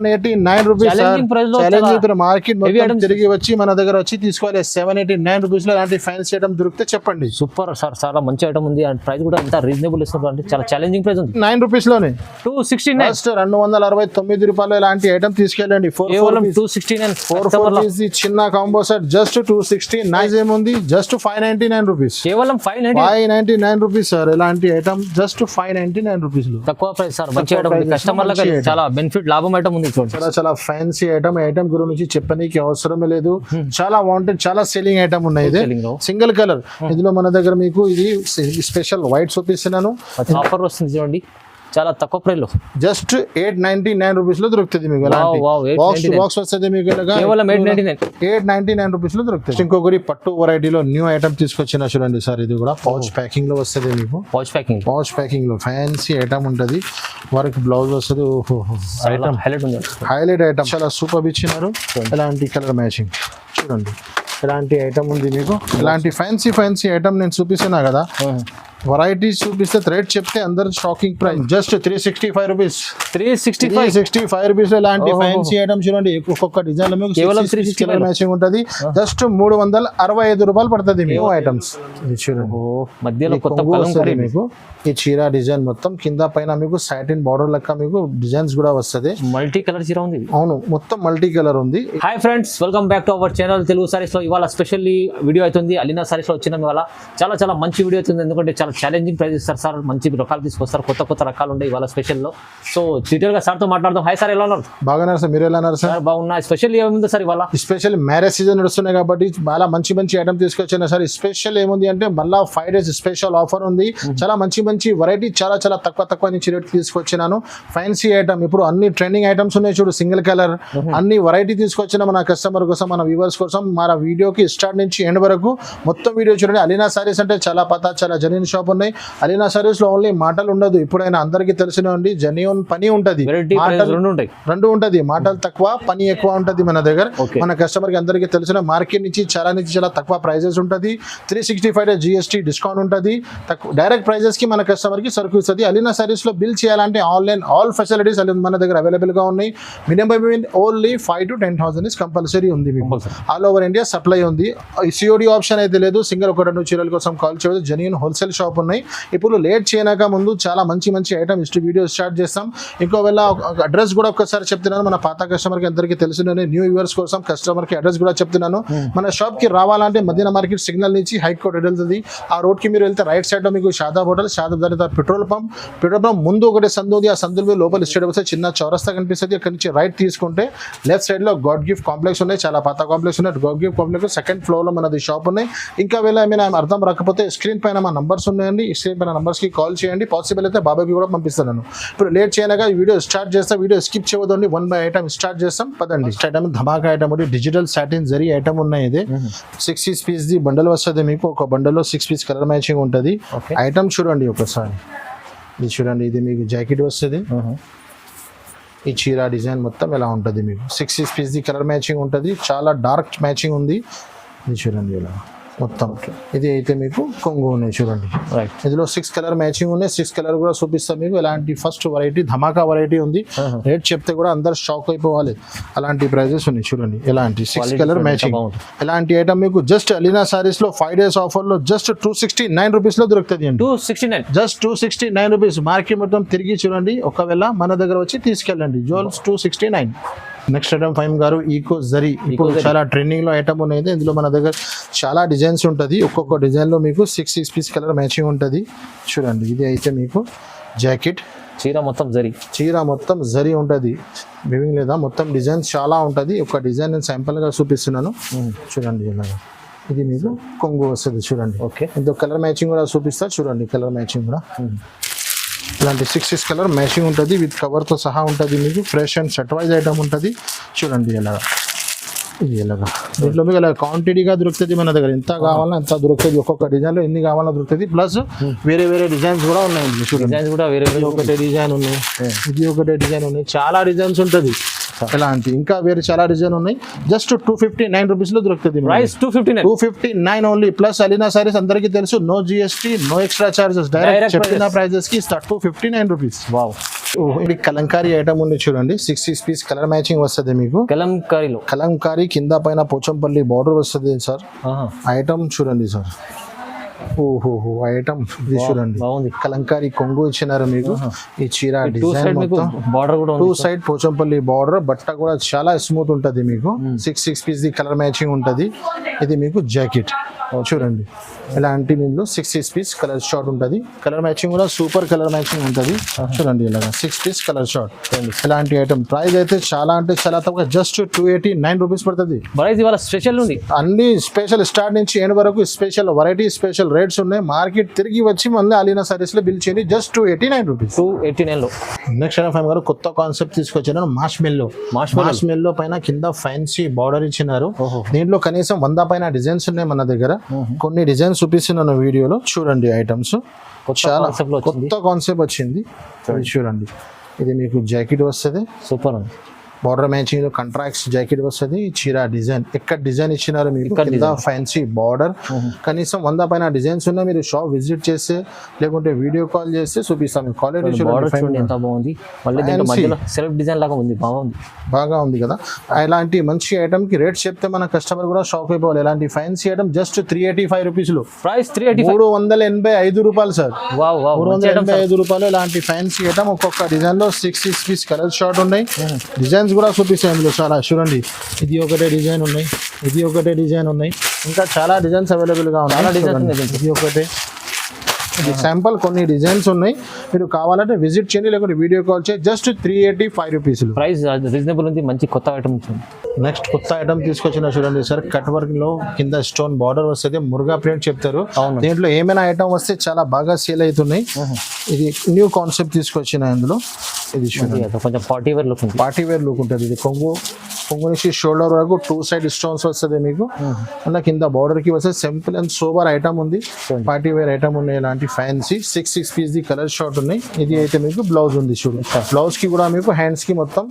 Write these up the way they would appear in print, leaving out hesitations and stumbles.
789 rupees market మొత్తం తిరిగి వచ్చి మన దగ్గర వచ్చి తీసుకోవాలి. 789 రూపీస్ లో ఇలాంటి ఫ్యాన్సీ ఐటమ్ దొరికితే చెప్పండి. సూపర్ సార్, చాలా మంచి ఐటమ్ ఉంది. అండ్ ప్రైస్ కూడా ఎంత రీజనబుల్ ఇస్తున్నారు అంటే చాలా ఛాలెంజింగ్ ప్రైస్ ఉంది. 9 రూపీస్ లోనే 269 జస్ట్ 269 రూపాయలు ఇలాంటి ఐటమ్ తీసుకెళ్ళండి. 269 చిన్న కాంబో సెట్ జస్ట్ 269 ఏముంది, జస్ట్ 599 రూపీస్, కేవలం 599 రూపీస్ సార్. ఇలాంటి ఐటమ్ జస్ట్ 599 రూపీస్ లో తక్కువ ప్రైస్ సార్. మంచి ఐటమ్ ఉంది, కస్టమర్లకు చాలా బెనిఫిట్, లాభం ఐటమ్ ఉంది. చాలా ఫ్యాన్సీ ఐటమ్ గురించి చెప్పనీకి అవసరమే లేదు. చాలా వాంటెడ్, చాలా సెల్లింగ్ ఐటమ్ ఉన్నాయి. ఇది సింగిల్ కలర్. ఇందులో మన దగ్గర మీకు ఇది స్పెషల్ వైట్ చూపిస్తున్నాను. ఆఫర్ వస్తుంది చూడండి, చాలా తక్కువ ప్రైస్ లో జస్ట్ 899 రూపీస్ లో దొరుకుతుంది మీకు. బాక్స్ వస్తుంది మీకు కేవలం 899 రూపీస్ లో దొరుకుతుంది. ఇంకొకటి పట్టు వెరైటీలో న్యూ ఐటమ్ తీసుకొచ్చిన చూడండి సార్. ఇది కూడా పౌచ్ ప్యాకింగ్ లో వస్తుంది మీకు. పౌచ్ ప్యాకింగ్ లో ఫ్యాన్సీ ఐటమ్ ఉంటది. వర్క్ బ్లౌజ్ వస్తుంది. ఐటమ్ హైలైట్ ఐటమ్ చాలా సూపర్ ఇచ్చినారు. ఇలాంటి కలర్ మ్యాచింగ్ చూడండి. ఇలాంటి ఐటమ్ ఉంది మీకు. ఇలాంటి ఫ్యాన్సీ ఐటమ్ నేను చూపిస్తున్నా కదా. వెరైటీస్ చూపిస్తే రేట్ చెప్తే అందరు shocking price. Just 365 rupees. 365 rupees ఇలాంటి ఫ్యాన్సీ ఐటమ్ చూడండి. ఒక్కొక్క డిజైన్ లో కేవలం 360 మ్యాచింగ్ ఉంటుంది. జస్ట్ 365 రూపాయలు పడుతుంది మీకు ఐటమ్స్. ఇది చూడండి మధ్యలో మీకు ఈ చీర డిజైన్ మొత్తం కింద పైన మీకు సాటిన్ బార్డర్ లెక్క మీకు డిజైన్స్ కూడా వస్తుంది. మల్టీ కలర్ చీర ఉంది. అవును, మొత్తం మల్టీ కలర్ ఉంది. Hi friends, welcome back to our channel Telugu saris లో. ఇవాళ స్పెషల్లీ వీడియో అవుతుంది. అలీనా సారీస్ లో వచ్చిన ఇవాళ చాలా మంచి వీడియో అవుతుంది. ఎందుకంటే చాలా ఛాలెంజింగ్ ప్రైస్ ఇస్తారు సార్. మంచి రకాలు తీసుకొస్తారు, కొత్త రకాలు ఉంటాయి ఇవాళ స్పెషల్లో. సో డీటెయిల్ గా సార్ తో మాట్లాడదాం. హాయ్ సార్, ఎలా ఉన్నారు? బాగున్నారు సార్, మీరు ఎలా ఉన్నారు సార్? బాగున్నా. స్పెషల్ ఏముంది సార్ ఇవాళ? స్పెషల్ మ్యారేజ్ సీజన్ నడుస్తున్నాయి కాబట్టి చాలా మంచి ఐటమ్ తీసుకొచ్చాను సార్. స్పెషల్ ఏముంది అంటే మళ్ళా 5 days స్పెషల్ ఆఫర్ ఉంది. చాలా మంచి వెరైటీ, చాలా తక్కువ నుంచి రేట్ తీసుకొచ్చినాను. ఫ్యాన్సీ ఐటమ్ ఇప్పుడు అన్ని ట్రెండింగ్ ఐటమ్స్ ఉన్నాయి చూడు. సింగిల్ కలర్ అన్ని వెరైటీ తీసుకొచ్చిన మన కస్టమర్ కోసం, మన వ్యూవర్స్ కోసం. మన వీడియోకి స్టార్ట్ నుంచి ఎండ్ వరకు మొత్తం వీడియో చూడండి. అలీనా సారీస్ అంటే చాలా జెన్యూన్ షాప్ ఉన్నాయి. అలీనా సారీస్ లో ఓన్లీ మాటలు ఉండదు. ఇప్పుడైనా అందరికీ తెలిసిన జెన్యూన్ పని ఉంటది, రెండు ఉంటది. మాటలు తక్కువ, పని ఎక్కువ ఉంటది మన దగ్గర. మన కస్టమర్ కి అందరికీ తెలిసిన మార్కెట్ నుంచి చాలా తక్కువ ప్రైజెస్ ఉంటది. 365 days GST డిస్కౌంట్ ఉంటది. డైరెక్ట్ ప్రైజెస్ కి మన కస్టమర్ కి సరుకు ఇస్తుంది. అలీనా సారీస్ లో బిల్ చేయాలంటే ఆన్లైన్ ఆల్ ఫెసిలిటీస్ మన దగ్గర అవైలబుల్ గా ఉన్నాయి. Minimum only 5,000 to 10,000 is compulsory ఉంది మీకు. ఆల్ ఓవర్ ఇండియా సప్లై ఉంది. సిఓడి ఆప్షన్ అయితే లేదు. సింగిల్ 1-2 చీరల కోసం కాల్ చేయదు. జెన్యూన్ హోల్సేల్ షాప్ ఉన్నాయి. ఇప్పుడు లేట్ చేయనాక ముందు చాలా మంచి ఐటమ్ వీడియో స్టార్ట్ చేస్తాం. ఇంకోవేళ అడ్రస్ కూడా ఒక్కసారి చెప్తున్నాను. మన పాత కస్టమర్ కి అందరికీ తెలిసిన న్యూ వ్యూవర్స్ కోసం కస్టమర్ కి అడ్రస్ కూడా చెప్తున్నాను. మన షాప్ కి రావాలంటే మదీనా మార్కెట్ సిగ్నల్ నుంచి హైకోర్ట్ వెళ్తుంది. ఆ రోడ్ కి మీరు వెళ్తే రైట్ సైడ్ లో మీకు షాదాబ్ హోటల్, షాదాబ్ దాని పెట్రోల్ పంప్ ముందు ఒకటి సందు ఉంది. ఆ సందులో లోపల స్టేట్ వస్తే చిన్న చౌరస్తా కనిపిస్తుంది. అక్కడి నుంచి రైట్ తీసుకుంటే లెఫ్ట్ సైడ్ లో గాడ్ గిఫ్ట్ కాంప్లెక్స్ ఉన్నాయి. చాలా పాత కాంప్లెక్స్ ఉన్నాయి. God gift complex second floor లో మనది షాప్ ఉన్నాయి. ఇంకా వేళ ఏమైనా అర్థం రాకపోతే స్క్రీన్ పైన మా నంబర్స్ ఉన్నాయండి. స్క్రీన్ పైన నంబర్స్ కి కాల్ చేయండి. పాసిబుల్ అయితే బాబాకి కూడా పంపిస్తాను. ఇప్పుడు లేట్ చేయనగా వీడియో స్టార్ట్ చేస్తాం. వీడియో స్కిప్ చేయవద్దండి. 1 by ఐటమ్ స్టార్ట్ చేస్తాం. పదండి. ఐటమ్ ధమాకా ఐటమ్ ఒకటి డిజిటల్ సాటిన్ జరీ ఐటమ్ ఉన్నాయి. ఇది 6 పీస్ ది బండల్ వస్తుంది మీకు. ఒక బండల్ లో 6 పీస్ కలర్ మ్యాచింగ్ ఉంటుంది. ఐటమ్ చూడండి ఒకసారి. ఇది చూడండి, ఇది మీకు జాకెట్ వస్తుంది. ఈ చీర డిజైన్ మొత్తం ఎలా ఉంటుంది మీకు. 6 పీస్ ది కలర్ మ్యాచింగ్ ఉంటుంది. చాలా డార్క్ మ్యాచింగ్ ఉంది. ఇది చూడండి ఇలా మొత్తం. ఇది అయితే మీకు కొంగు ఉన్నాయి చూడండి. ఇందులో 6 కలర్ మ్యాచింగ్ ఉన్నాయి. 6 కలర్ కూడా చూపిస్తాం మీకు. ఇలాంటి ఫస్ట్ వెరైటీ ధమాకా వెరైటీ ఉంది. రేట్ చెప్తే కూడా అందరు షాక్ అయిపోవాలి. అలాంటి ప్రైజెస్ ఉన్నాయి చూడండి. ఇలాంటి 6 కలర్ మ్యాచింగ్ ఇలాంటి ఐటమ్ మీకు జస్ట్ అలీనా సారీస్ లో 5 days ఆఫర్ లో జస్ట్ 269 రూపీస్ లో దొరుకుతుంది. Just 269 rupees. మార్కెట్ మొత్తం తిరిగి చూడండి. ఒకవేళ మన దగ్గర వచ్చి తీసుకెళ్ళండి. జోల్స్ 269. నెక్స్ట్ ఐటమ్ ఫైమ్ గారు ఈకో జరీ. ఇప్పుడు చాలా ట్రెండింగ్ లో ఐటమ్ ఉన్నాయి. ఇందులో మన దగ్గర చాలా డిజైన్స్ ఉంటుంది. ఒక్కొక్క డిజైన్ లో మీకు 6 పీస్ కలర్ మ్యాచింగ్ ఉంటుంది చూడండి. ఇది అయితే మీకు జాకెట్. చీర మొత్తం జరీ ఉంటుంది. వివింగ్ లేదా మొత్తం డిజైన్స్ చాలా ఉంటుంది. ఒక డిజైన్ నేను శాంపుల్ గా చూపిస్తున్నాను చూడండి. ఇలాగా ఇది మీకు కొంగు వస్తుంది చూడండి. ఇందులో కలర్ మ్యాచింగ్ కూడా చూపిస్తా చూడండి. కలర్ మ్యాచింగ్ కూడా ఇలాంటి 6 కలర్ మ్యాచింగ్ ఉంటుంది. విత్ కవర్తో సహా ఉంటుంది మీకు. Fresh and set wise item ఉంటుంది చూడండి. ఇలాగా ఇది ఇలాగా దీంట్లో మీకు ఇలా క్వాంటిటీగా దొరుకుతుంది మన దగ్గర. ఎంత కావాలన్నా ఎంత దొరుకుతుంది. ఒక్కొక్క డిజైన్ లో ఎన్ని కావాలన్నా దొరుకుతుంది. ప్లస్ వేరే డిజైన్స్ కూడా ఉన్నాయి. ఒకటే డిజైన్ ఉన్నాయి. ఇది ఒకటే డిజైన్ ఉన్నాయి. చాలా డిజైన్స్ ఉంటుంది. ఇలాంటి ఇంకా వేరే చాలా డిజైన్ ఉన్నాయి. జస్ట్ 259 రూపీస్ లో దొరుకుతుంది. 259 ఓన్లీ. ప్లస్ అలీనా సారీస్ అందరికీ తెలుసు, no GST, no extra charges. Direct చెప్పిన ప్రైజెస్ కి 259 రూపీస్. ఇది కలంకారీ ఐటమ్ ఉంది చూడండి, 6 పీస్ కలర్ మ్యాచింగ్ వస్తుంది మీకు. కలంకారీలో కలంకారీ కింద పైన పోచంపల్లి బార్డర్ వస్తుంది సార్. ఐటమ్ చూడండి సార్, ఓహో ఐటమ్ ఇది చూడండి, బాగుంది. కలంకారీ కొంగు ఇచ్చినారు మీకు. ఈ చీర డిజైన్ మొత్తం బార్డర్ కూడా 2 సైడ్ పోచంపల్లి బార్డర్, బట్ట కూడా చాలా స్మూత్ ఉంటది మీకు. 6 పీస్ ది కలర్ మ్యాచింగ్ ఉంటది. ఇది మీకు జాకెట్ చూడండి, ఇలాంటి మీకు 6 పీస్ కలర్ షార్ట్ ఉంటది. కలర్ మ్యాచింగ్ కూడా సూపర్ కలర్ మ్యాచింగ్ ఉంటది చూడండి. ఇలాగా 6 పీస్ కలర్ షార్ట్ ఇలాంటి ఐటమ్. ప్రైస్ అయితే చాలా అంటే చాలా తక్కువ, జస్ట్ 289 రూపీస్ పడుతుంది. ప్రైస్ ఇవాళ స్పెషల్ ఉంది, అన్ని స్పెషల్ స్టార్ట్ నుంచి ఎండ్ వరకు స్పెషల్ వెరైటీ స్పెషల్ రేట్స్ ఉన్నాయి. మార్కెట్ తిరిగి వచ్చి మళ్ళీ అలీనా సారీస్ లో బిల్ చేయండి, జస్ట్ 289 రూపీస్. 289 లో. నెక్స్ట్ ఫైవ్ గారు కొత్త కాన్సెప్ట్ తీసుకొచ్చారు, మాష్ మెల్లో పైన కింద ఫ్యాన్సీ బార్డర్ ఇచ్చినారు. దీంట్లో కనీసం 100 పైన డిజైన్స్ ఉన్నాయి మన దగ్గర. కొన్ని డిజైన్స్ చూపిస్తున్నాను వీడియోలో చూడండి. ఐటమ్స్ చాలా కొత్త కాన్సెప్ట్ వచ్చింది, ఇది చూడండి. ఇది మీకు జాకెట్ వస్తుంది, సూపర్ ఉంది. బార్డర్ మ్యాచింగ్ కంట్రాక్ట్స్ జాకెట్ వస్తుంది. చీర డిజైన్ ఎక్కడ డిజైన్ ఇచ్చినారు మీకు, కింద ఫ్యాన్సీ బార్డర్. కనీసం 100 పైన డిజైన్స్ ఉన్నాయి. మీరు షాప్ విజిట్ చేస్తే లేకుంటే వీడియో కాల్ చేస్తే చూపిస్తాను. క్వాలిటీ చూడండి ఎంత బాగుంది. మళ్ళీ దీంట్లో మధ్యలో సెల్ఫ్ డిజైన్ లాగా ఉంది, బాగా ఉంది కదా. ఇలాంటి మంచి ఐటమ్ కి రేట్ చెప్తే మన కస్టమర్ కూడా షాక్ అయిపోవాలి. ఇలాంటి ఫ్యాన్సీ ఐటమ్ జస్ట్ 385 రూపీస్ లో. ప్రైస్ 385 రూపాయలు సార్. 385 రూపాయలు. ఇలాంటి ఫ్యాన్సీ ఐటమ్ ఒక్కొక్క డిజైన్ లో 6 పీస్ కలర్ షార్ట్ ఉన్నాయి. డిజైన్స్ కూడా చూపిస్తాయి ఇందులో చాలా చూడండి. ఇది ఒకటే డిజైన్ ఉన్నాయి, ఇది ఒకటే డిజైన్ ఉన్నాయి, ఇంకా చాలా డిజైన్స్ అవైలబుల్ గా ఉన్నాయి. ఇది ఒకటే, ఇది శాంపుల్ కొన్ని డిజైన్స్ ఉన్నాయి. మీరు కావాలంటే విజిట్ చేయండి లేకుంటే వీడియో కాల్ చేయండి. Just 385 rupees. ప్రైస్ రీజనబుల్ ఉంది, మంచి కొత్త ఐటమ్. నెక్స్ట్ కొత్త ఐటమ్ తీసుకొచ్చిన చూడండి సార్, కట్ వర్క్ లో కింద స్టోన్ బార్డర్ వస్తుంది, మురుగా ప్రింట్ చెప్తారు. దీంట్లో ఏమైనా ఐటమ్ వస్తే చాలా బాగా సేల్ అవుతున్నాయి. ఇది న్యూ కాన్సెప్ట్ తీసుకొచ్చిన ఇందులో. ఇది చూడండి కొంచెం పార్టీ వేర్ లుక్ ఉంటుంది. ఇది కొంగు నుంచి షోల్డర్ వరకు 2 సైడ్ స్టోన్స్ వస్తుంది మీకు. అలా కింద బార్డర్ కి వస్తే సింపుల్ అండ్ సోబర్ ఐటమ్ ఉంది. పార్టీ వేర్ ఐటమ్ ఉన్నాయి. ఇలాంటి ఫ్యాన్సీ 6 పీస్ ది కలర్ షార్ట్ ఉన్నాయి. ఇది అయితే మీకు బ్లౌజ్ ఉంది చూడండి. బ్లౌజ్ కి కూడా మీకు హ్యాండ్స్ కి మొత్తం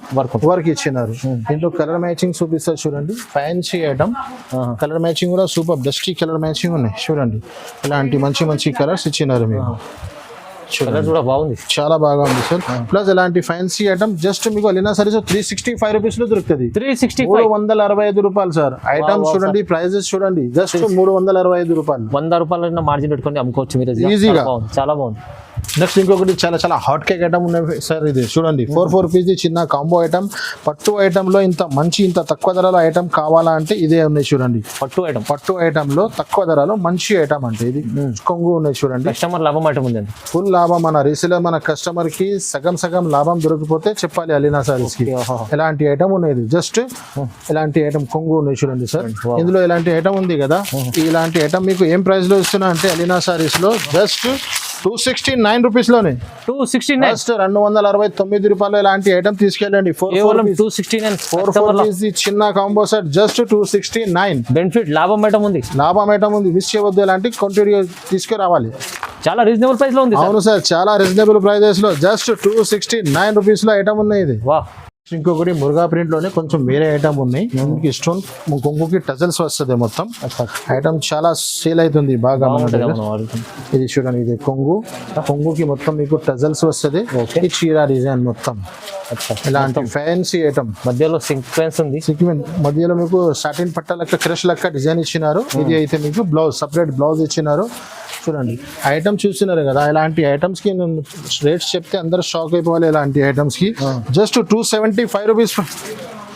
వర్క్ ఇచ్చినారు. దీంట్లో కలర్ మ్యాచింగ్ చూపిస్తారు చూడండి. ఫ్యాన్సీ ఐటమ్, కలర్ మ్యాచింగ్ కూడా సూపర్ డస్టీ కలర్ మ్యాచింగ్ ఉన్నాయి చూడండి. ఇలాంటి మంచి కలర్స్ ఇచ్చినారు మీకు. కూడా బాగుంది, చాలా బాగా ఉంది సార్. ప్లస్ ఇలాంటి ఫ్యాన్సీ ఐటమ్ జస్ట్ మీకు అలీనా సారీస్ 365 రూపీస్ లో దొరుకుతుంది. 365 రూపాయలు సార్. ఐటమ్ చూడండి, ప్రైజెస్ చూడండి, జస్ట్ 365 రూపాయలు. 100 రూపాయల మార్జిన్ పెట్టుకొని అమ్ముకోవచ్చు మీరు ఈజీగా. చాలా బాగుంది. నెక్స్ట్ ఇంకొకటి చాలా హాట్ కేక్ ఐటమ్ ఉన్నాయి సార్. ఇది చూడండి 4 పీస్ చిన్న కాంబో ఐటమ్. పట్టు ఐటమ్ లో ఇంత తక్కువ ధరలో ఐటమ్ కావాలా అంటే ఇదే ఉన్నాయి చూడండి. పట్టు ఐటమ్ లో తక్కువ ధరలో మంచి ఐటమ్ అంటే ఇది కొంగు ఉన్నాయి చూడండి. కస్టమర్ లాభం ఐటమ్ ఉంది, ఫుల్ లాభం. మన రీసేలర్ మన కస్టమర్ కి సగం లాభం దొరికిపోతే చెప్పాలి అలీనా సారీస్ కి. ఎలాంటి ఐటమ్ ఉన్నాయి, జస్ట్ ఇలాంటి ఐటమ్ కొంగు ఉన్నాయి చూడండి సార్. ఇందులో ఇలాంటి ఐటమ్ ఉంది కదా, ఇలాంటి ఐటమ్ మీకు ఏం ప్రైస్ లో ఇస్తున్నా అంటే అలీనా సారీస్ లో జస్ట్ 269 రూపీస్ లోనే. 269 రూపాయలు ఇలాంటి ఐటమ్ తీసుకెళ్ళండి. 4 చిన్న కాంబో సెట్ జస్ట్ 269. బెనిఫిట్ లాభం ఐటమ్ ఉంది, మిస్ చేయవద్దు. ఇలాంటి కంటిన్యూ తీసుకురావాలి. చాలా రీజనబుల్ ప్రైస్ లో ఉంది. అవును సార్, చాలా రీజనబుల్ ప్రైజెస్ లో జస్ట్ 269 రూపీస్ లో ఐటమ్ ఉన్నాయి. ఇది ఇంకొకటి మురుగా ప్రింట్ లోనే కొంచెం వేరే ఐటమ్ ఉన్నాయి. స్టోన్ కొంగుకి టజల్స్ వస్తుంది మొత్తం. ఐటమ్ చాలా సేల్ అవుతుంది బాగా. ఇది చూడండి, ఇది కొంగుకి మొత్తం మీకు టజల్స్ వస్తుంది. ఈ చీర డిజైన్ మొత్తం ఇలాంటి ఫ్యాన్సీ ఐటమ్. మధ్యలో సీక్వెన్స్ ఉంది, మధ్యలో మీకు సాటిన్ పట్ట లెక్క క్రష్ లెక్క డిజైన్ ఇచ్చినారు. ఇది అయితే మీకు బ్లౌజ్, సపరేట్ బ్లౌజ్ ఇచ్చినారు చూడండి. ఐటమ్ చూస్తున్నారు కదా, ఇలాంటి ఐటమ్స్ కి నేను రేట్స్ చెప్తే అందరు షాక్ అయిపోవాలి. ఇలాంటి ఐటమ్స్ కి జస్ట్ 275 రూపీస్.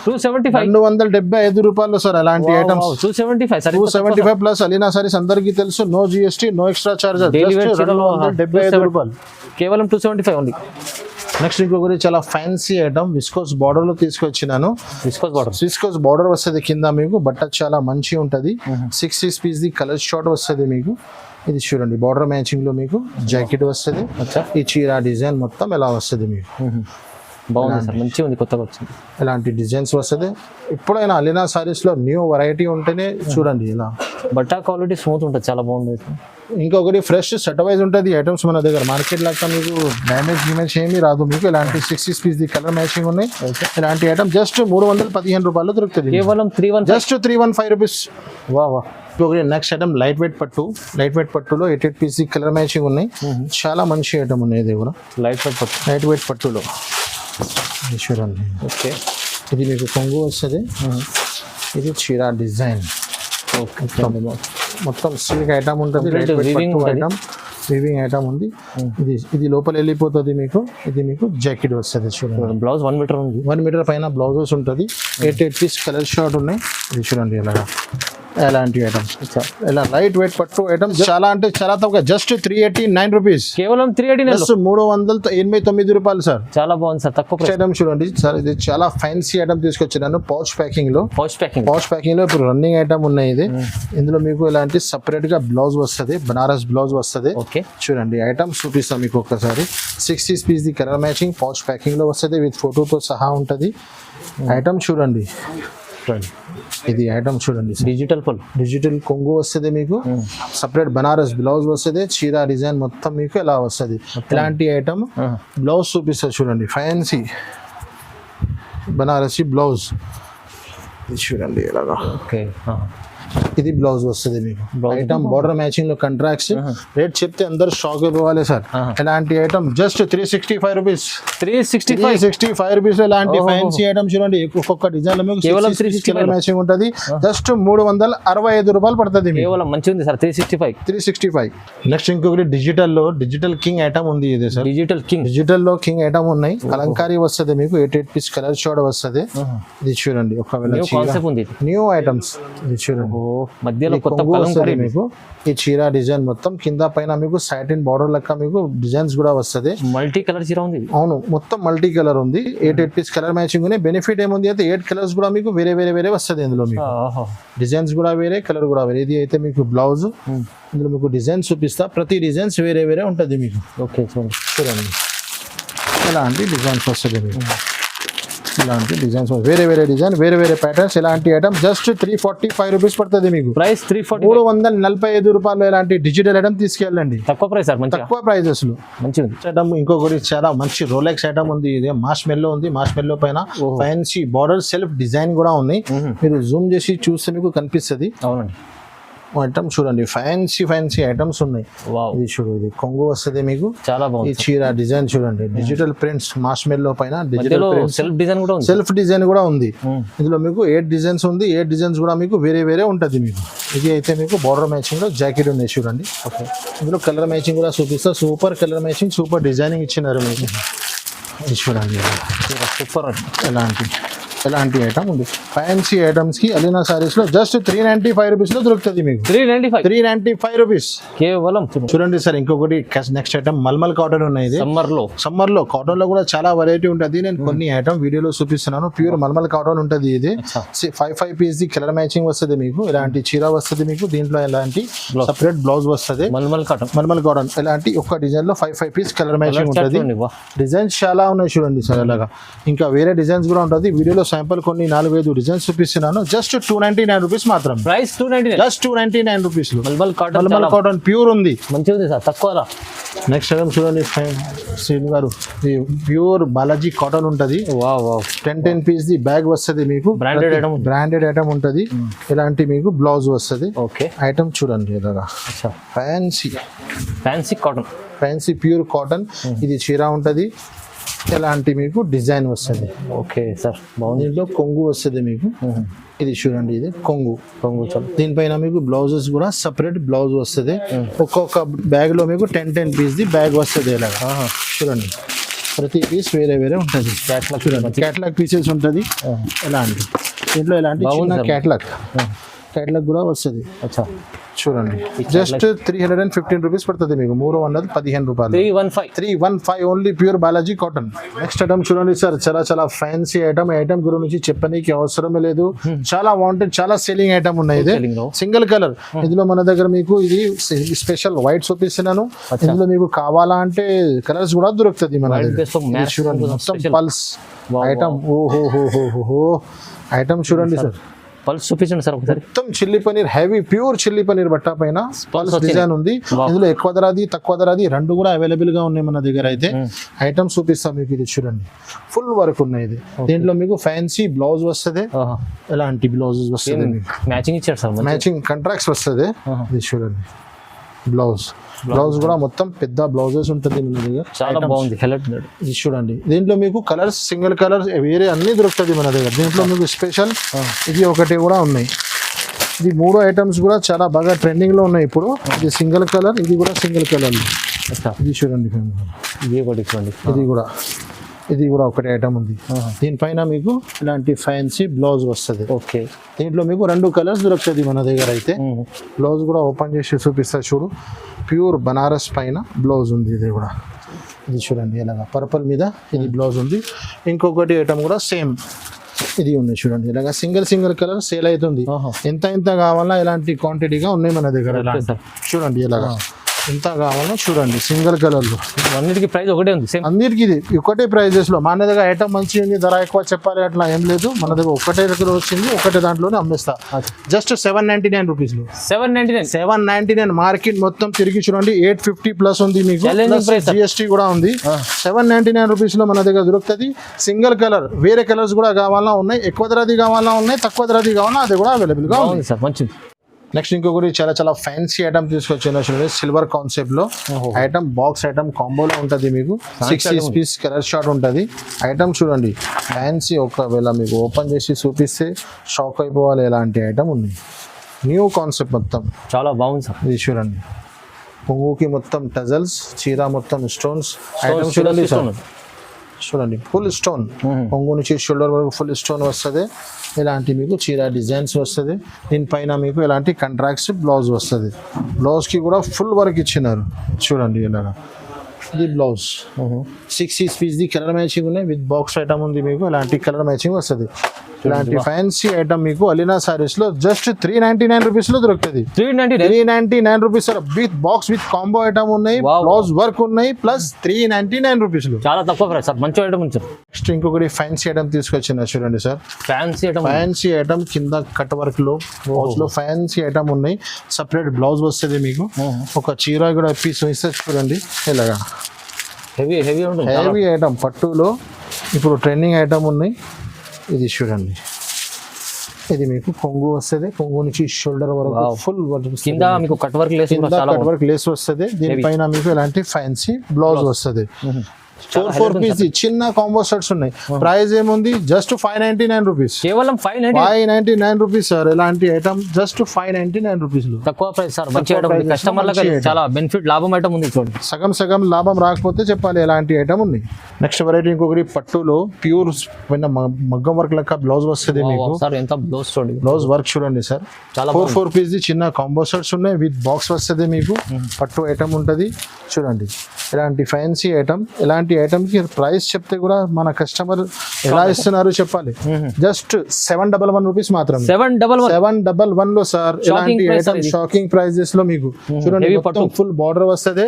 275 రూపాయలు సార్. అలాంటి ఐటమ్స్ 275 ప్లస్ అలీనా సారీస్ అందరికీ తెలుసు, no GST, no extra charges. 275 రూపాయలు కేవలం 275 ఉంది. నెక్స్ట్ ఇంకొకటి చాలా ఫ్యాన్సీ ఐటమ్ విస్కోస్ బార్డర్ లో తీసుకొచ్చినాను. విస్కోస్ బార్డర్ వస్తుంది కింద మీకు. బట్ట చాలా మంచి ఉంటది. 6 పీస్ ది కలర్ షార్ట్ వస్తుంది మీకు. ఇది చూడండి, బార్డర్ మ్యాచింగ్ లో మీకు జాకెట్ వస్తుంది. ఈ చీర డిజైన్ మొత్తం ఎలా వస్తుంది మీకు. బాగుంది సార్, మంచిగా ఉంది, కొత్తగా వచ్చింది. ఇలాంటి డిజైన్స్ వస్తుంది. ఎప్పుడైనా అలీనా సారీస్ లో న్యూ వెరైటీ ఉంటేనే చూడండి. ఇలా బట్ట క్వాలిటీ స్మూత్ ఉంటుంది, చాలా బాగుంది. ఇంకొకటి ఫ్రెష్ సెట్ వైజ్ ఉంటుంది ఐటమ్స్ మన దగ్గర. మార్కెట్ లాగా మీకు డ్యామేజ్ ఏమీ రాదు మీకు. ఇలాంటి 6 పీస్ ది కలర్ మ్యాచింగ్ ఉన్నాయి. ఇలాంటి ఐటమ్ జస్ట్ 315 రూపాయలు దొరుకుతుంది. కేవలం జస్ట్ 315 రూపీస్. ఒకటి నెక్స్ట్ ఐటమ్ లైట్ వెయిట్ పట్టులో 8 పీస్ కలర్ మ్యాచింగ్ ఉన్నాయి. చాలా మంచి ఐటమ్ ఉన్నాయి ఇది కూడా లైట్ వెయిట్ పట్టులో. ఇది చూడండి. ఓకే, ఇది మీకు కొంగు వస్తుంది. ఇది చీర డిజైన్. మొత్తం సిల్క్ ఐటమ్ ఉంటుంది. లైట్ వెయిట్ పట్టు ఐటమ్, వీవింగ్ ఐటమ్ ఉంది. ఇది లోపల వెళ్ళిపోతుంది మీకు. ఇది మీకు జాకెట్ వస్తుంది. చూడండి, బ్లౌజ్ 1 మీటర్ ఉంది. 1 మీటర్ పైన బ్లౌజెస్ ఉంటుంది. 8 పీస్ కలర్ షార్ట్ ఉన్నాయి. ఇది చూడండి ఎలాంటి ఐటమ్. ఇలా లైట్ వెయిట్ పట్టు ఐటమ్ చాలా అంటే చాలా తక్కువ. Just 389 rupees. కేవలం 389, 389 రూపాయలు సార్. చాలా బాగుంది సార్, తక్కువ ఐటమ్ చూడండి సార్. ఇది చాలా ఫ్యాన్సీ ఐటమ్ తీసుకొచ్చాను. పౌచ్ ప్యాకింగ్ లో ఇప్పుడు రన్నింగ్ ఐటమ్ ఉన్నాయి. ఇది ఇందులో మీకు ఇలాంటి సపరేట్ గా బ్లౌజ్ వస్తుంది. బనారస్ బ్లౌజ్ వస్తుంది. ఓకే, చూడండి ఐటమ్ చూపిస్తాం మీకు ఒక్కసారి. 6 పీస్ ది కలర్ మ్యాచింగ్ పౌచ్ ప్యాకింగ్ లో వస్తుంది. విత్ ఫోటోతో సహా ఉంటుంది. ఐటమ్ చూడండి. ఇది ఐటమ్ చూడండి. డిజిటల్ కొంగు వస్తుంది మీకు. సపరేట్ బనారస్ బ్లౌజ్ వస్తుంది. చీర డిజైన్ మొత్తం మీకు ఎలా వస్తుంది. ఇలాంటి ఐటమ్ బ్లౌజ్ చూపిస్తుంది చూడండి. Fancy Banarasi blouse. ఇది చూడండి ఇలాగా. ఓకే, ఇది బ్లౌజ్ వస్తుంది మీకు. ఐటమ్ బార్డర్ మ్యాచింగ్ లో కాంట్రాక్ట్స్. రేట్ చెప్తే అందరు షాక్ అయిపోవాలి సార్. ఇలాంటి ఐటమ్ జస్ట్ 365 రూపీస్. 365 రూపీస్. ఇలాంటి ఫ్యాన్సీ ఐటమ్ చూడండి. ఒక్కొక్క డిజైన్ లో మీకు కేవలం కలర్ మ్యాచింగ్ ఉంటుంది. జస్ట్ 365 రూపాయలు పడుతుంది. కేవలం మంచిగా ఉంది సార్. 365. నెక్స్ట్ ఇంకొకటి డిజిటల్ కింగ్ ఐటమ్ ఉంది. ఇది సార్ డిజిటల్ లో కింగ్ ఐటమ్ ఉన్నాయి. కలంకారీ వస్తుంది మీకు. 8 పీస్ కలర్ షార్ట్ వస్తుంది. ఇది చూడండి. ఒకవేళ న్యూ ఐటమ్స్. ఇది చూడండి మధ్యలో కొత్త మీకు. ఈ చీర డిజైన్ మొత్తం కింద పైన మీకు సాటిన్ బార్డర్ లెక్క మీకు డిజైన్స్ కూడా వస్తుంది. మల్టీ కలర్ చీర ఉంది. అవును, మొత్తం మల్టీ కలర్ ఉంది. 8 పీస్ కలర్ మ్యాచింగ్ ఉన్నాయి. బెనిఫిట్ ఏముంది అయితే 8 కలర్స్ కూడా మీకు వేరే వస్తుంది. ఇందులో మీకు డిజైన్స్ కూడా వేరే, కలర్ కూడా వేరే. ఇది అయితే మీకు బ్లౌజ్. ఇందులో మీకు డిజైన్స్ చూపిస్తా. ప్రతి డిజైన్స్ వేరే ఉంటుంది మీకు. ఓకే, చూడండి ఇలాంటి డిజైన్స్ వస్తుంది మీకు. ఇలాంటి డిజైన్స్ వేరే డిజైన్, వేరే ప్యాటర్న్స్. ఇలాంటి ఐటమ్ జస్ట్ 345 రూపీస్ పడుతుంది మీకు. ప్రైస్ 345 రూపాయలు. ఇలాంటి డిజిటల్ ఐటమ్ తీసుకెళ్ళండి. తక్కువ ప్రైస్ సార్, తక్కువ ప్రైజెస్ లో మంచిగా ఐటమ్. ఇంకొకటి చాలా మంచి రోలెక్స్ ఐటమ్ ఉంది. ఇది మాస్ మెల్లో ఉంది. మాస్ మెల్లో పైన ఫ్యాన్సీ బార్డర్ సెల్ఫ్ డిజైన్ కూడా ఉన్నాయి. మీరు జూమ్ చేసి చూస్తే మీకు కనిపిస్తుంది. అవునండి, ఐటమ్ చూడండి. ఫ్యాన్సీ ఐటమ్స్ ఉన్నాయి. ఇది చూడు. ఇది కొంగు వస్తుంది మీకు. చాలా బాగుంది. ఈ చీర డిజైన్ చూడండి. డిజిటల్ ప్రింట్స్ మాస్ మెల్లో పైన డిజిటల్ సెల్ఫ్ డిజైన్ కూడా ఉంది. ఇందులో మీకు 8 డిజైన్స్ ఉంది. 8 డిజైన్స్ కూడా మీకు వేరే ఉంటుంది మీకు. ఇది అయితే మీకు బార్డర్ మ్యాచింగ్ లో జాకెట్ ఉంది చూడండి. ఇందులో కలర్ మ్యాచింగ్ కూడా చూపిస్తా. Super colour matching, super designing ఇచ్చినారు మీకు. ఇది చూడండి సూపర్. ఎలాంటి ఐటమ్ ఉంది. ఫ్యాన్సీ ఐటమ్స్ కి అలీనా సారీస్ లో జస్ట్ 395 రూపీస్ లో దొరుకుతుంది మీకు. 395 రూపీస్ కేవలం. చూడండి సార్. ఇంకొకటి నెక్స్ట్ ఐటమ్ మల్మల్ కాటన్ ఉన్నాయి. సమ్మర్ లో కాటన్ లో కూడా చాలా వెరైటీ ఉంటుంది. నేను కొన్ని ఐటమ్ వీడియోలో చూపిస్తున్నాను. ప్యూర్ మల్మల్ కాటన్ ఉంటుంది. ఇది 5 పీస్ ది కలర్ మ్యాచింగ్ వస్తుంది మీకు. ఇలాంటి చీర వస్తుంది మీకు. దీంట్లో ఇలాంటి సపరేట్ బ్లౌజ్ వస్తుంది. మల్మల్ కాటన్ ఇలాంటి ఒక్క డిజైన్ లో 5 పీస్ కలర్ మ్యాచింగ్ ఉంటుంది. డిజైన్స్ చాలా ఉన్నాయి చూడండి సార్. అలాగా ఇంకా వేరే డిజైన్స్ కూడా ఉంటుంది. వీడియోలో శాంపుల్ కొన్ని 4-5 డిజైన్స్ చూపిస్తున్నాను. జస్ట్ 299 రూపీస్ మాత్రం. ప్రైస్ 299. జస్ట్ 299 రూపీస్ లో మల్మల్ కాటన్ ప్యూర్ ఉంది. మంచిగా ఉంది సార్, తక్కువ. నెక్స్ట్ ఐటమ్ చూడండి శ్రీను గారు. ప్యూర్ బాలాజీ కాటన్ ఉంటుంది. 10 పీస్ ది బ్యాగ్ వస్తుంది మీకు. బ్రాండెడ్ ఐటమ్ ఉంటుంది. ఇలాంటి మీకు బ్లౌజ్ వస్తుంది. ఓకే, ఐటమ్ చూడండి ఇలాగా. Fancy pure cotton. ఇది చీర ఉంటుంది. ఇలాంటి మీకు డిజైన్ వస్తుంది. ఓకే సార్, బాగుంది. దీంట్లో కొంగు వస్తుంది మీకు. ఇది చూడండి. ఇది కొంగు. దీనిపైన మీకు బ్లౌజెస్ కూడా సపరేట్ బ్లౌజ్ వస్తుంది. ఒక్కొక్క బ్యాగ్ లో మీకు 10 పీస్ ది బ్యాగ్ వస్తుంది. ఇలాగా చూడండి. ప్రతి పీస్ వేరే ఉంటుంది. చూడండి క్యాటలాగ్ పీసెస్ ఉంటుంది. ఎలాంటి దీంట్లో ఎలాంటి చిన్న క్యాటలాగ్ కూడా వస్తుంది. చూడండి. జస్ట్ 315 రూపీస్ పడుతుంది మీకు. 315 రూపాయలు. 315 only pure Balaji cotton. Next item చూడండి సార్. చాలా ఫ్యాన్సీ ఐటమ్ గురించి చెప్పనీకి అవసరమే లేదు. చాలా వాంటెడ్, చాలా సెల్లింగ్ ఐటమ్ ఉన్నాయి. ఇది సింగిల్ కలర్. ఇందులో మన దగ్గర మీకు ఇది స్పెషల్ వైట్ చూపిస్తున్నాను. ఇందులో మీకు కావాలా అంటే కలర్స్ కూడా దొరుకుతుంది మన దగ్గర. చూడండి మొత్తం పల్స్ ఐటమ్. ఓహో ఐటమ్ చూడండి సార్. పల్స్ చూపించండి సార్ ఒకసారి. మొత్తం chilli paneer heavy pure chilli paneer బట్ట పైన పల్స్ వచ్చింది. డిజైన్ ఉంది. ఇందులో ఎక్కువ ధరది తక్కువ ధరది రెండు కూడా అవైలబుల్ గా ఉన్నాయి మన దగ్గర. అయితే ఐటమ్స్ చూపిస్తాం మీకు. ఇది చూడండి ఫుల్ వర్క్ ఉన్నాయి. ఇది దీంట్లో మీకు ఫ్యాన్సీ బ్లౌజ్ వస్తుంది, ఎలాంటి బ్లౌజెస్ వస్తుంది మీకు మ్యాచింగ్ ఇచ్చారు సార్, మ్యాచింగ్ కాంట్రాక్ట్స్ వస్తుంది. ఇది చూడండి బ్లౌజ్ కూడా మొత్తం పెద్ద బ్లౌజెస్ ఉంటుంది మన దగ్గర. చాలా బాగుంది. ఇది చూడండి దీంట్లో మీకు కలర్స్ సింగిల్ కలర్స్ వేరే అన్ని దొరుకుతుంది మన దగ్గర. దీంట్లో మీకు స్పెషల్ ఇది ఒకటి కూడా ఉన్నాయి. ఇది 3 ఐటమ్స్ కూడా చాలా బాగా ట్రెండింగ్ లో ఉన్నాయి ఇప్పుడు. ఇది సింగిల్ కలర్, ఇది కూడా సింగిల్ కలర్. ఇది చూడండి ఇది కూడా ఒకటి ఐటమ్ ఉంది. దీనిపైన మీకు ఇలాంటి ఫ్యాన్సీ బ్లౌజ్ వస్తుంది. ఓకే, దీంట్లో మీకు 2 కలర్స్ దొరుకుతుంది మన దగ్గర. అయితే బ్లౌజ్ కూడా ఓపెన్ చేసి చూపిస్తా చూడు. ప్యూర్ బనారస్ పైన బ్లౌజ్ ఉంది. ఇది కూడా ఇది చూడండి ఇలాగా పర్పుల్ మీద ఇది బ్లౌజ్ ఉంది. ఇంకొకటి ఐటమ్ కూడా సేమ్ ఇది ఉన్నాయి చూడండి. ఇలాగా సింగిల్ కలర్ సేల్ అవుతుంది. ఎంత కావాలా ఇలాంటి క్వాంటిటీగా ఉన్నాయి మన దగ్గర. చూడండి ఇలాగా ఎంత కావాలో చూడండి. సింగిల్ కలర్లో అన్నిటికీ ప్రైస్ ఒకటే ఉంది. సేమ్ అన్నిటికీ ఇది ఒకటే ప్రైజెస్లో. మన దగ్గర ఐటమ్ మంచిగా ఉంది, ధర ఎక్కువ చెప్పాలి అట్లా ఏం లేదు. మన దగ్గర ఒకటే దగ్గర వచ్చింది, ఒకటే దాంట్లోనే అమ్మేస్తా. జస్ట్ 799 రూపీస్లో. 799 మార్కెట్ మొత్తం తిరిగి చూడండి. 850 ప్లస్ ఉంది మీకు, జిఎస్టీ కూడా ఉంది. 799 రూపీస్లో మన దగ్గర దొరుకుతుంది. సింగిల్ కలర్, వేరే కలర్స్ కూడా కావాలన్నా ఉన్నాయి, ఎక్కువ ధరది కావాలన్నా ఉన్నాయి, తక్కువ ధరది కావాలన్నా అది కూడా అవైలబుల్గా ఉంది సార్. మంచిది. నెక్స్ట్ ఇంకొకటి చాలా ఫ్యాన్సీ ఐటమ్ తీసుకొచ్చిన చూడండి. సిల్వర్ కాన్సెప్ట్ లో ఐటమ్, బాక్స్ ఐటమ్ కాంబోలో ఉంటుంది మీకు. 6 పీస్ కలర్ షార్ట్ ఉంటుంది ఐటమ్. చూడండి ఫ్యాన్సీ, ఒకవేళ మీకు ఓపెన్ చేసి చూపిస్తే షాక్ అయిపోవాలి ఎలాంటి ఐటమ్ ఉంది. న్యూ కాన్సెప్ట్ మొత్తం చాలా బాగుంది సార్. ఇది చూడండి పొంగుకి మొత్తం టజల్స్, చీర మొత్తం స్టోన్స్ ఐటమ్ చూడండి సార్. చూడండి ఫుల్ స్టోన్, పొంగు నుంచి షోల్డర్ వరకు ఫుల్ స్టోన్ వస్తుంది. ఇలాంటి మీకు చీర డిజైన్స్ వస్తుంది. దీనిపైన మీకు ఇలాంటి కాంట్రాక్ట్స్ బ్లౌజ్ వస్తుంది. బ్లౌజ్కి కూడా ఫుల్ వర్క్ ఇచ్చినారు చూడండి ఇలాగా. ఇది బ్లౌజ్ 6 పీస్ది కలర్ మ్యాచింగ్ ఉన్నాయి. విత్ బాక్స్ ఐటమ్ ఉంది మీకు. ఇలాంటి కలర్ మ్యాచింగ్ వస్తుంది. ఇలాంటి ఫ్యాన్సీ ఐటమ్ మీకు అలీనా సారీస్ లో జస్ట్ 399 రూపీస్ లో దొరుకుతుంది. 399 rupees with box with combo item ఉన్నాయి, బ్లౌజ్ వర్క్ ఉన్నాయి, ప్లస్ 399 రూపీస్ లో. చాలా తక్కువ ప్రైస్ సార్, మంచి ఐటమ్ ఉంది. నెక్స్ట్ ఇంకొకటి ఫ్యాన్సీ ఐటమ్ తీసుకొచ్చిన చూడండి సార్. ఫ్యాన్సీ ఐటమ్ కింద కట్ వర్క్ లో ఫ్యాన్సీ ఐటమ్ ఉన్నాయి. సపరేట్ బ్లౌజ్ వస్తుంది మీకు. ఒక చీర కూడా పీస్ ఇస్తే చూడండి ఇలాగా హెవీ ఐటమ్ పట్టులో ఇప్పుడు ట్రెండింగ్ ఐటమ్ ఉన్నాయి. ఇది చూడండి, ఇది మీకు కొంగు వస్తుంది. కొంగు నుంచి షోల్డర్ వరకు ఫుల్ కింద మీకు కట్ వర్క్ లేస్ వస్తుంది. దీనిపైన మీకు ఇలాంటి ఫ్యాన్సీ బ్లౌజ్ వస్తుంది. 4 పీస్ చిన్న కాంబో సెట్స్ ఉన్నాయి. ప్రైస్ ఏముంది జస్ట్ 599 రూపీస్. కేవలం 599 రూపీస్ సార్. ఇలాంటి ఐటమ్ జస్ట్ 599 రూపీస్ లో తక్కువ ప్రైస్ సార్. మంచి ఐటమ్, కస్టమర్లకు చాలా బెనిఫిట్, లాభం ఐటమ్ ఉంది చూడండి. సగం లాభం రాకపోతే చెప్పాలి ఎలాంటి ఐటమ్ ఉంది. నెక్స్ట్ వెరైటీ ఇంకొకటి పట్టులో ప్యూర్ మగ్గం వర్క్ లెక్క బ్లౌజ్ వస్తుంది మీకు. ఎంత బ్లౌజ్ చూడండి, బ్లౌజ్ వర్క్ చూడండి సార్. చాలా 4 పీస్ చిన్న కాంబో సెట్స్ ఉన్నాయి. విత్ బాక్స్ వస్తుంది మీకు. పట్టు ఐటమ్ ఉంటుంది చూడండి. ఇలాంటి ఫ్యాన్సీ ఐటమ్. ఇలాంటి ఐటమ్ కి ప్రైస్ చెప్తే కూడా మన కస్టమర్ ఎలా ఇస్తున్నారు చెప్పాలి. జస్ట్ 711 రూపీస్ మాత్రమే. 711 లో సార్. ఇలాంటి ఐటమ్ షాకింగ్ ప్రైజెస్ లో మీకు చూడండి. ఫుల్ బార్డర్ వస్తుంది.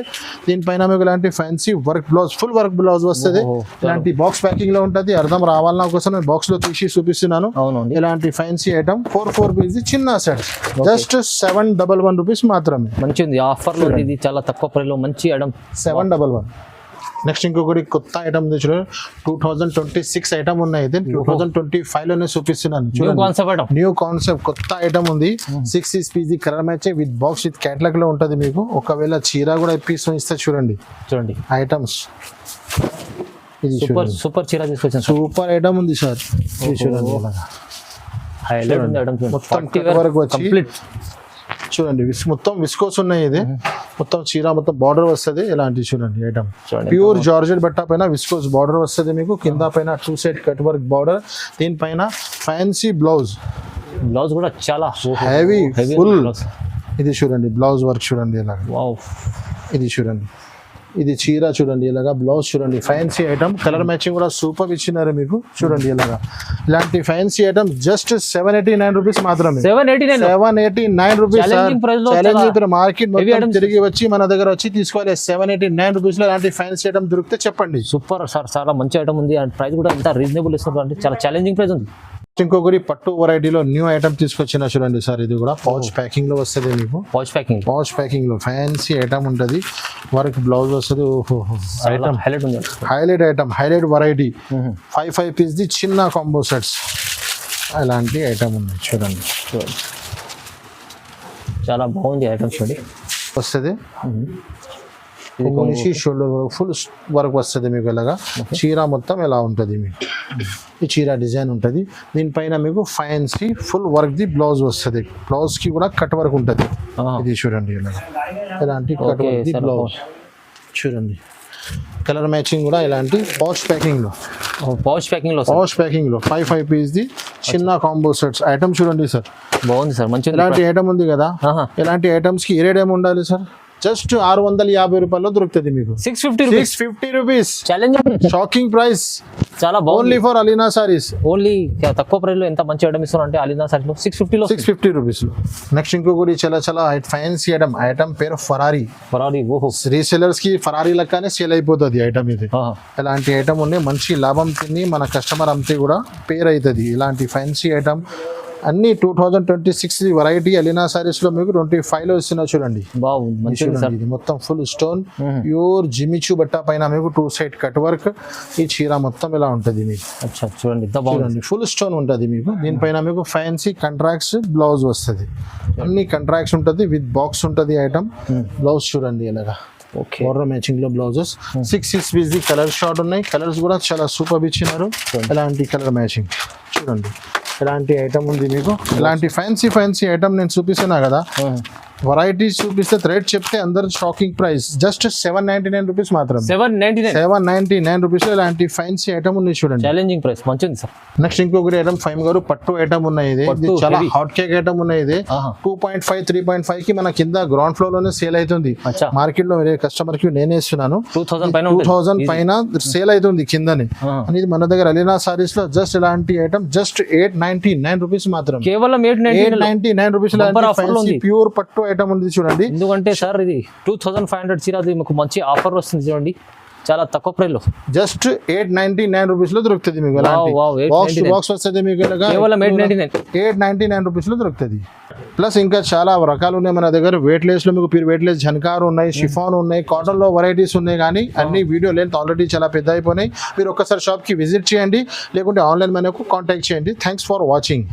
దీనిపైన మీకు ఇలాంటి fancy work blouse, full work blouse వస్తుంది. ఇలాంటి బాక్స్ ప్యాకింగ్ లో ఉంటుంది. అర్థం రావాలన్నా కోసం నేను బాక్స్ లో తీసి చూపిస్తున్నాను. ఇలాంటి ఫ్యాన్సీ ఐటమ్ 4 పీస్ చిన్న సెట్ జస్ట్ 711 రూపీస్ మాత్రమే. మంచిది ఆఫర్ లో. ఇది చాలా తక్కువ ప్రైస్ లో మంచి ఐటమ్ 711. నెక్స్ట్ ఇంకొకటి కొత్త ఐటమ్ చూడండి. 2026 ఐటమ్ ఉన్నాయి. 2025 లోనే చూపిస్తున్నాను చూడండి. న్యూ కాన్సెప్ట్ కొత్త ఐటమ్ ఉంది. 6 piece colour match with box with catalogue లో ఉంటుంది మీకు. ఒకవేళ చీర కూడా పీస్ ఇస్తే చూడండి ఐటమ్స్. ఇది సూపర్ చీర తీసుకొచ్చాను. సూపర్ ఐటమ్ ఉంది సార్. ఇది చూడండి మొత్తం వరకు వచ్చి చూడండి. మొత్తం విస్కోస్ ఉన్నాయి. ఇది మొత్తం చీర మొత్తం బార్డర్ వస్తుంది. ఇలాంటి చూడండి ఐటమ్ ప్యూర్ జార్జెట్ బట్ట పైన విస్కోస్ బార్డర్ వస్తుంది మీకు. కింద పైన 2 సైడ్ కట్ వర్క్ బార్డర్. దీనిపైన ఫ్యాన్సీ బ్లౌజ్ కూడా చాలా హెవీ ఫుల్. ఇది చూడండి బ్లౌజ్ వర్క్ చూడండి ఇలాగా. ఇది చూడండి, ఇది చీర చూడండి ఇలాగా. బ్లౌజ్ చూడండి ఫ్యాన్సీ ఐటమ్. కలర్ మ్యాచింగ్ కూడా సూపర్ ఇచ్చినారు మీకు చూడండి ఇలాగా. ఇలాంటి ఫ్యాన్సీ ఐటమ్ జస్ట్ 789 రూపీస్ మాత్రమే. 789 రూపీస్. ఛాలెంజింగ్ మార్కెట్ మొత్తం తిరిగి వచ్చి మన దగ్గర వచ్చి తీసుకోవాలి. 789 రూపీస్ లో ఇలాంటి ఫ్యాన్సీ ఐటమ్ దొరికితే చెప్పండి. సూపర్ సార్, చాలా మంచి ఐటమ్ ఉంది. అండ్ ప్రైస్ కూడా ఎంత రీజనబుల్ ఇస్తున్నారు అంటే చాలా ఛాలెంజింగ్ ప్రైస్ ఉంది. ఇంకొకటి పట్టు వెరైటీలో న్యూ ఐటమ్ తీసుకొచ్చిన చూడండి సార్. ఇది కూడా పౌచ్ ప్యాకింగ్ లో వస్తుంది మీకు. పౌచ్ ప్యాకింగ్ లో ఫ్యాన్సీ ఐటమ్ ఉంటుంది. వర్క్ బ్లౌజ్ వస్తుంది. ఐటమ్ హైలైట్ వెరైటీ 5 పీస్ ది చిన్న కాంబో సెట్స్ అలాంటి ఐటమ్ ఉంది చూడండి. చాలా బాగుంది ఐటమ్ చూడండి. వస్తుంది మనిషి షోల్డర్ ఫుల్ వర్క్ వస్తుంది మీకు. ఇలాగా చీర మొత్తం ఎలా ఉంటుంది మీకు. ఈ చీర డిజైన్ ఉంటుంది. దీనిపైన మీకు fancy full work the blouse వస్తుంది. బ్లౌజ్ కి కూడా కట్ వర్క్ ఉంటుంది. ఇది చూడండి ఇలాగా ఇలాంటి కట్ వర్క్ ది బ్లౌజ్ చూడండి. కలర్ మ్యాచింగ్ కూడా ఇలాంటి పౌచ్ ప్యాకింగ్ లో 5 పీస్ ది చిన్న కాంబో సెట్స్ ఐటమ్ చూడండి సార్. బాగుంది సార్. మంచి ఇలాంటి ఐటమ్ ఉంది కదా. ఇలాంటి ఐటమ్స్ కి ఏ రేట్ ఏమి ఉండాలి సార్? జస్ట్ 650 రూపాయల్లో దొరుకుతుంది మీకు. 650 రూపీస్. Shocking price. చాలా బాగుంది. Only for Alina saris. Only తక్కువ ప్రైస్ లో ఎంత మంచి ఐటమ్ ఇస్తున్నారు అంటే అలీనా సారీస్ లో 650 రూపీస్ లో. నెక్స్ట్ ఇంకొకటి చాలా ఫ్యాన్సీ ఐటమ్ పేరు ఫరారీ. ఓహో. రీసెలర్స్ కి ఫరారీ లెక్కనే సేల్ అయిపోతుంది ఐటమ్ ఇది. ఇలాంటి ఐటమ్ ఉండే మంచి లాభం తిని మన కస్టమర్ అంతే కూడా పేరు అవుతుంది. ఇలాంటి ఫ్యాన్సీ ఐటమ్ అన్ని 2026 వెరైటీ అలీనా సారీస్ లో మీకు 25 లో ఇస్తున్నా చూడండి. ఇది మొత్తం ఫుల్ స్టోన్ ప్యూర్ జిమిచు బట్ట పైన మీకు 2 సైడ్ కట్ వర్క్. ఈ చీర మొత్తం ఇలా ఉంటుంది మీకు. చూడండి ఫుల్ స్టోన్ ఉంటుంది మీకు. దీనిపైన మీకు ఫ్యాన్సీ కంట్రాక్ట్స్ బ్లౌజ్ వస్తుంది. అన్ని కంట్రాక్ట్స్ ఉంటుంది విత్ బాక్స్ ఉంటుంది ఐటమ్. బ్లౌజ్ చూడండి ఇలాగా బోర్డర్ మ్యాచింగ్ లో బ్లౌజెస్ 6 పీస్ ది కలర్ షార్ట్ ఉన్నాయి. కలర్స్ కూడా చాలా సూపర్ ఇచ్చినారు. ఇలాంటి కలర్ మ్యాచింగ్ చూడండి. ఇలాంటి ఐటమ్ ఉంది మీకు. ఇలాంటి ఫ్యాన్సీ ఐటమ్ నేను చూపిస్తున్నా కదా. వెరైటీస్ చూపిస్తే రేట్ చెప్తే అందరు షాకింగ్ ప్రైస్. జస్ట్ 799 రూపీస్ మాత్రం. 799 రూపీస్ లో ఇలాంటి ఫ్యాన్సీ ఐటమ్ ఉన్నాయి చూడండి. ఛాలెంజింగ్ ప్రైస్ మంచిది సార్. నెక్స్ట్ ఇంకొకటి ఐటమ్ 5 గారు పట్టు ఐటమ్ ఉన్నాయి. ఇది చాలా హాట్ కేక్ ఐటమ్ ఉన్నాయి. ఇది 2.5 3.5 కి మన కింద గ్రౌండ్ ఫ్లోర్ లోనే సేల్ అవుతుంది. మార్కెట్ లో వేరే కస్టమర్ కి నేనే ఇస్తున్నాను. 2000 పైన సేల్ అవుతుంది కిందనే. అనేది మన దగ్గర అలీనా సారీస్ లో జస్ట్ ఇలాంటి ఐటమ్ జస్ట్ 899 రూపీస్ మాత్రం. కేవలం 899 రూపీస్ ప్యూర్ పట్టు ఐటమ్ ఉంది చూడండి. ఎందుకంటే సార్ ఇది 2500 చీర మీకు మంచి ఆఫర్ వస్తుంది చూడండి. చాలా తక్కువ ప్రైస్ లో జస్ట్ 899 రూపీస్ లో దొరుకుతుంది మీకు. బాక్స్ వస్తుంది మీకు. కేవలం 899 రూపీస్ లో దొరుకుతుంది. ప్లస్ ఇంకా చాలా రకాలు ఉన్నాయి మన దగ్గర. వెయిట్ లెస్ లో మీకు వెయిట్ లెస్ జన్కార్ ఉన్నాయి, షిఫాన్ ఉన్నాయి, కాటన్ లో వెరైటీస్ ఉన్నాయి. కానీ అన్ని వీడియో లెంత్ ఆల్రెడీ చాలా పెద్ద అయిపోయినాయి. మీరు ఒక్కసారి షాప్ కి విజిట్ చేయండి, లేకుంటే ఆన్లైన్ మనకు కాంటాక్ట్ చేయండి. Thanks for watching.